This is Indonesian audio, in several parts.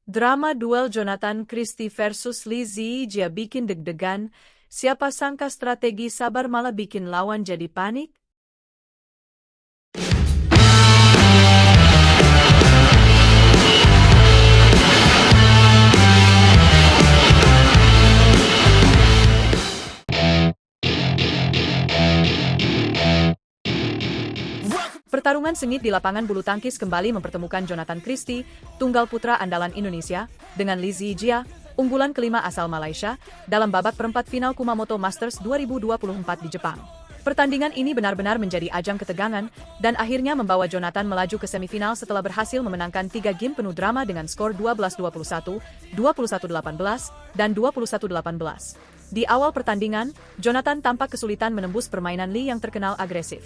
Drama duel Jonathan Christie versus Li Zijia bikin deg-degan, siapa sangka strategi sabar malah bikin lawan jadi panik? Pertarungan sengit di lapangan bulu tangkis kembali mempertemukan Jonathan Christie, tunggal putra andalan Indonesia, dengan Li Zijia, unggulan kelima asal Malaysia, dalam babak perempat final Kumamoto Masters 2024 di Jepang. Pertandingan ini benar-benar menjadi ajang ketegangan, dan akhirnya membawa Jonathan melaju ke semifinal setelah berhasil memenangkan 3 game penuh drama dengan skor 12-21, 21-18, dan 21-18. Di awal pertandingan, Jonathan tampak kesulitan menembus permainan Li yang terkenal agresif.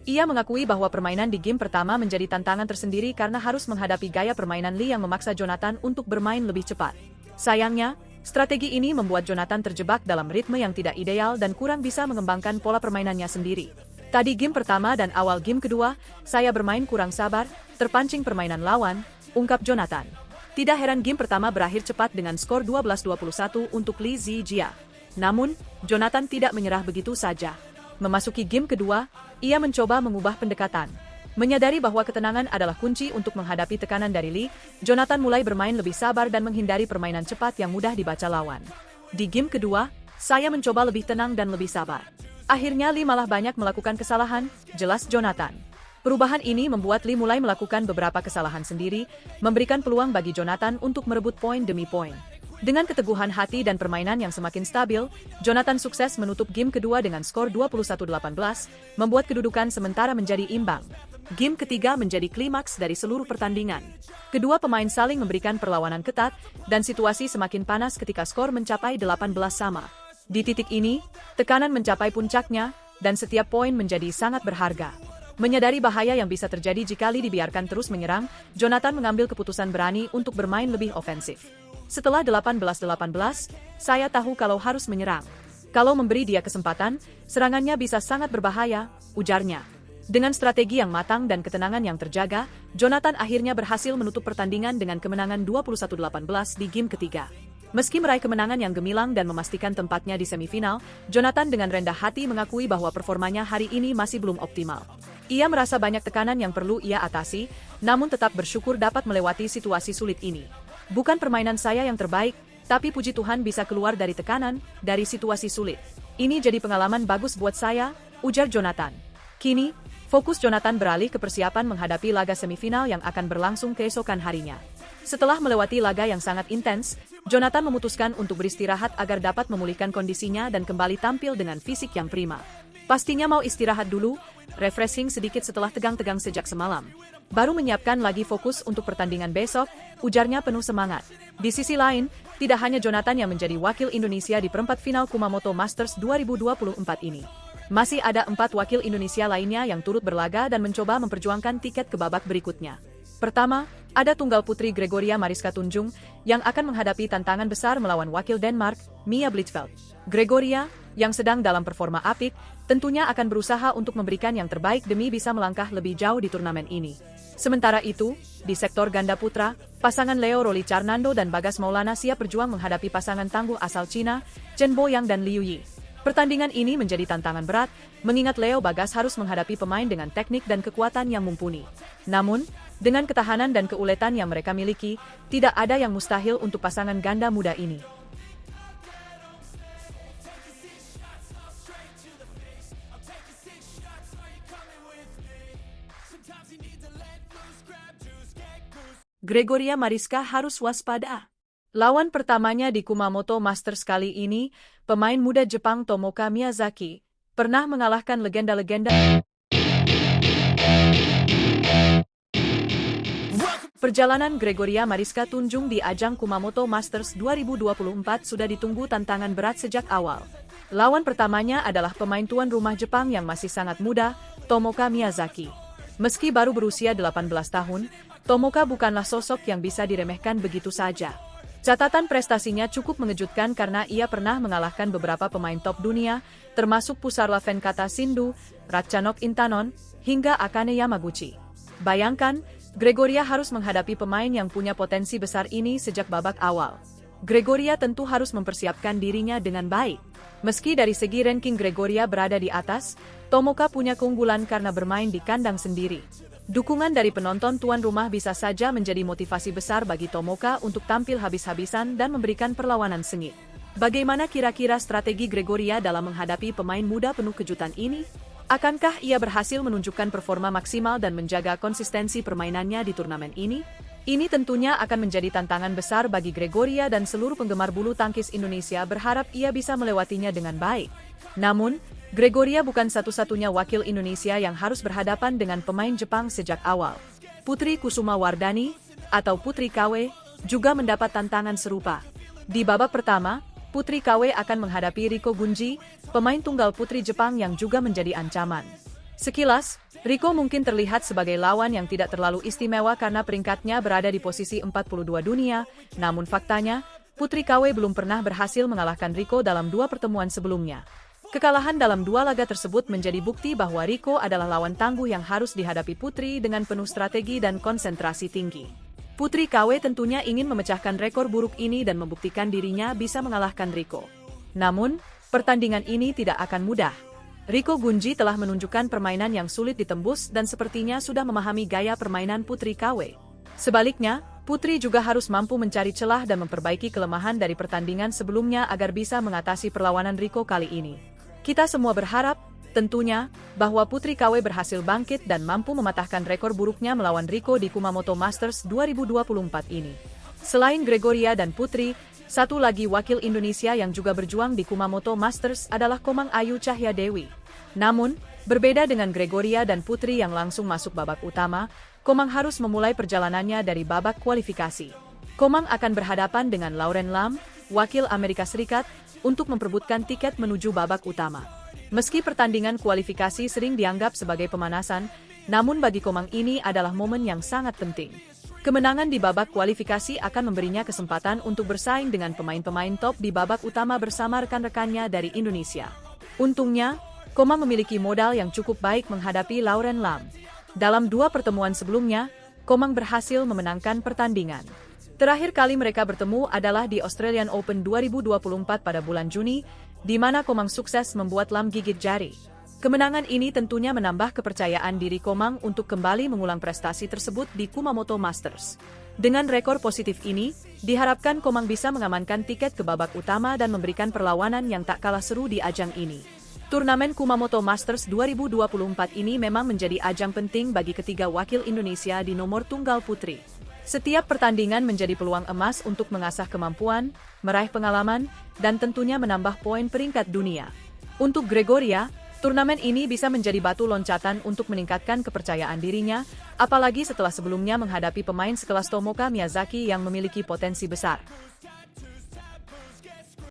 Ia mengakui bahwa permainan di game pertama menjadi tantangan tersendiri karena harus menghadapi gaya permainan Li yang memaksa Jonathan untuk bermain lebih cepat. Sayangnya, strategi ini membuat Jonathan terjebak dalam ritme yang tidak ideal dan kurang bisa mengembangkan pola permainannya sendiri. Tadi game pertama dan awal game kedua, saya bermain kurang sabar, terpancing permainan lawan, ungkap Jonathan. Tidak heran game pertama berakhir cepat dengan skor 12-21 untuk Li Zijia. Namun, Jonathan tidak menyerah begitu saja. Memasuki game kedua, ia mencoba mengubah pendekatan. Menyadari bahwa ketenangan adalah kunci untuk menghadapi tekanan dari Li, Jonathan mulai bermain lebih sabar dan menghindari permainan cepat yang mudah dibaca lawan. Di game kedua, saya mencoba lebih tenang dan lebih sabar. Akhirnya Li malah banyak melakukan kesalahan, jelas Jonathan. Perubahan ini membuat Li mulai melakukan beberapa kesalahan sendiri, memberikan peluang bagi Jonathan untuk merebut poin demi poin. Dengan keteguhan hati dan permainan yang semakin stabil, Jonathan sukses menutup game kedua dengan skor 21-18, membuat kedudukan sementara menjadi imbang. Game ketiga menjadi klimaks dari seluruh pertandingan. Kedua pemain saling memberikan perlawanan ketat, dan situasi semakin panas ketika skor mencapai 18 sama. Di titik ini, tekanan mencapai puncaknya, dan setiap poin menjadi sangat berharga. Menyadari bahaya yang bisa terjadi jika Li dibiarkan terus menyerang, Jonathan mengambil keputusan berani untuk bermain lebih ofensif. Setelah 18-18, saya tahu kalau harus menyerang. Kalau memberi dia kesempatan, serangannya bisa sangat berbahaya, ujarnya. Dengan strategi yang matang dan ketenangan yang terjaga, Jonathan akhirnya berhasil menutup pertandingan dengan kemenangan 21-18 di game ketiga. Meski meraih kemenangan yang gemilang dan memastikan tempatnya di semifinal, Jonathan dengan rendah hati mengakui bahwa performanya hari ini masih belum optimal. Ia merasa banyak tekanan yang perlu ia atasi, namun tetap bersyukur dapat melewati situasi sulit ini. Bukan permainan saya yang terbaik, tapi puji Tuhan bisa keluar dari tekanan, dari situasi sulit. Ini jadi pengalaman bagus buat saya, ujar Jonathan. Kini, fokus Jonathan beralih ke persiapan menghadapi laga semifinal yang akan berlangsung keesokan harinya. Setelah melewati laga yang sangat intens, Jonathan memutuskan untuk beristirahat agar dapat memulihkan kondisinya dan kembali tampil dengan fisik yang prima. Pastinya mau istirahat dulu, refreshing sedikit setelah tegang-tegang sejak semalam. Baru menyiapkan lagi fokus untuk pertandingan besok, ujarnya penuh semangat. Di sisi lain, tidak hanya Jonathan yang menjadi wakil Indonesia di perempat final Kumamoto Masters 2024 ini. Masih ada 4 wakil Indonesia lainnya yang turut berlaga dan mencoba memperjuangkan tiket ke babak berikutnya. Pertama, ada tunggal putri Gregoria Mariska Tunjung yang akan menghadapi tantangan besar melawan wakil Denmark, Mia Blichfeldt. Gregoria, yang sedang dalam performa apik, tentunya akan berusaha untuk memberikan yang terbaik demi bisa melangkah lebih jauh di turnamen ini. Sementara itu, di sektor ganda putra, pasangan Leo Roli Carnando dan Bagas Maulana siap berjuang menghadapi pasangan tangguh asal Cina, Chen Boyang dan Liu Yi. Pertandingan ini menjadi tantangan berat, mengingat Leo Bagas harus menghadapi pemain dengan teknik dan kekuatan yang mumpuni. Namun, dengan ketahanan dan keuletan yang mereka miliki, tidak ada yang mustahil untuk pasangan ganda muda ini. Gregoria Mariska harus waspada. Lawan pertamanya di Kumamoto Masters kali ini, pemain muda Jepang Tomoka Miyazaki, pernah mengalahkan legenda-legenda. Perjalanan Gregoria Mariska Tunjung di ajang Kumamoto Masters 2024 sudah ditunggu tantangan berat sejak awal. Lawan pertamanya adalah pemain tuan rumah Jepang yang masih sangat muda, Tomoka Miyazaki. Meski baru berusia 18 tahun, Tomoka bukanlah sosok yang bisa diremehkan begitu saja. Catatan prestasinya cukup mengejutkan karena ia pernah mengalahkan beberapa pemain top dunia, termasuk Pusarla Venkata Sindhu, Ratchanok Intanon, hingga Akane Yamaguchi. Bayangkan, Gregoria harus menghadapi pemain yang punya potensi besar ini sejak babak awal. Gregoria tentu harus mempersiapkan dirinya dengan baik. Meski dari segi ranking Gregoria berada di atas, Tomoka punya keunggulan karena bermain di kandang sendiri. Dukungan dari penonton tuan rumah bisa saja menjadi motivasi besar bagi Tomoka untuk tampil habis-habisan dan memberikan perlawanan sengit. Bagaimana kira-kira strategi Gregoria dalam menghadapi pemain muda penuh kejutan ini? Akankah ia berhasil menunjukkan performa maksimal dan menjaga konsistensi permainannya di turnamen ini? Ini tentunya akan menjadi tantangan besar bagi Gregoria dan seluruh penggemar bulu tangkis Indonesia berharap ia bisa melewatinya dengan baik. Namun, Gregoria bukan satu-satunya wakil Indonesia yang harus berhadapan dengan pemain Jepang sejak awal. Putri Kusuma Wardani, atau Putri KW, juga mendapat tantangan serupa. Di babak pertama, Putri KW akan menghadapi Riko Gunji, pemain tunggal putri Jepang yang juga menjadi ancaman. Sekilas, Riko mungkin terlihat sebagai lawan yang tidak terlalu istimewa karena peringkatnya berada di posisi 42 dunia, namun faktanya, Putri KW belum pernah berhasil mengalahkan Riko dalam 2 pertemuan sebelumnya. Kekalahan dalam 2 laga tersebut menjadi bukti bahwa Riko adalah lawan tangguh yang harus dihadapi Putri dengan penuh strategi dan konsentrasi tinggi. Putri KW tentunya ingin memecahkan rekor buruk ini dan membuktikan dirinya bisa mengalahkan Riko. Namun, pertandingan ini tidak akan mudah. Riko Gunji telah menunjukkan permainan yang sulit ditembus dan sepertinya sudah memahami gaya permainan Putri KW. Sebaliknya, Putri juga harus mampu mencari celah dan memperbaiki kelemahan dari pertandingan sebelumnya agar bisa mengatasi perlawanan Riko kali ini. Kita semua berharap, tentunya, bahwa Putri KW berhasil bangkit dan mampu mematahkan rekor buruknya melawan Riko di Kumamoto Masters 2024 ini. Selain Gregoria dan Putri, satu lagi wakil Indonesia yang juga berjuang di Kumamoto Masters adalah Komang Ayu Cahya Dewi. Namun, berbeda dengan Gregoria dan Putri yang langsung masuk babak utama, Komang harus memulai perjalanannya dari babak kualifikasi. Komang akan berhadapan dengan Lauren Lam, wakil Amerika Serikat, untuk memperebutkan tiket menuju babak utama. Meski pertandingan kualifikasi sering dianggap sebagai pemanasan, namun bagi Komang ini adalah momen yang sangat penting. Kemenangan di babak kualifikasi akan memberinya kesempatan untuk bersaing dengan pemain-pemain top di babak utama bersama rekan-rekannya dari Indonesia. Untungnya, Komang memiliki modal yang cukup baik menghadapi Lauren Lam. Dalam 2 pertemuan sebelumnya, Komang berhasil memenangkan pertandingan. Terakhir kali mereka bertemu adalah di Australian Open 2024 pada bulan Juni, di mana Komang sukses membuat Lam gigit jari. Kemenangan ini tentunya menambah kepercayaan diri Komang untuk kembali mengulang prestasi tersebut di Kumamoto Masters. Dengan rekor positif ini, diharapkan Komang bisa mengamankan tiket ke babak utama dan memberikan perlawanan yang tak kalah seru di ajang ini. Turnamen Kumamoto Masters 2024 ini memang menjadi ajang penting bagi ketiga wakil Indonesia di nomor tunggal putri. Setiap pertandingan menjadi peluang emas untuk mengasah kemampuan, meraih pengalaman, dan tentunya menambah poin peringkat dunia. Untuk Gregoria, turnamen ini bisa menjadi batu loncatan untuk meningkatkan kepercayaan dirinya, apalagi setelah sebelumnya menghadapi pemain sekelas Tomoka Miyazaki yang memiliki potensi besar.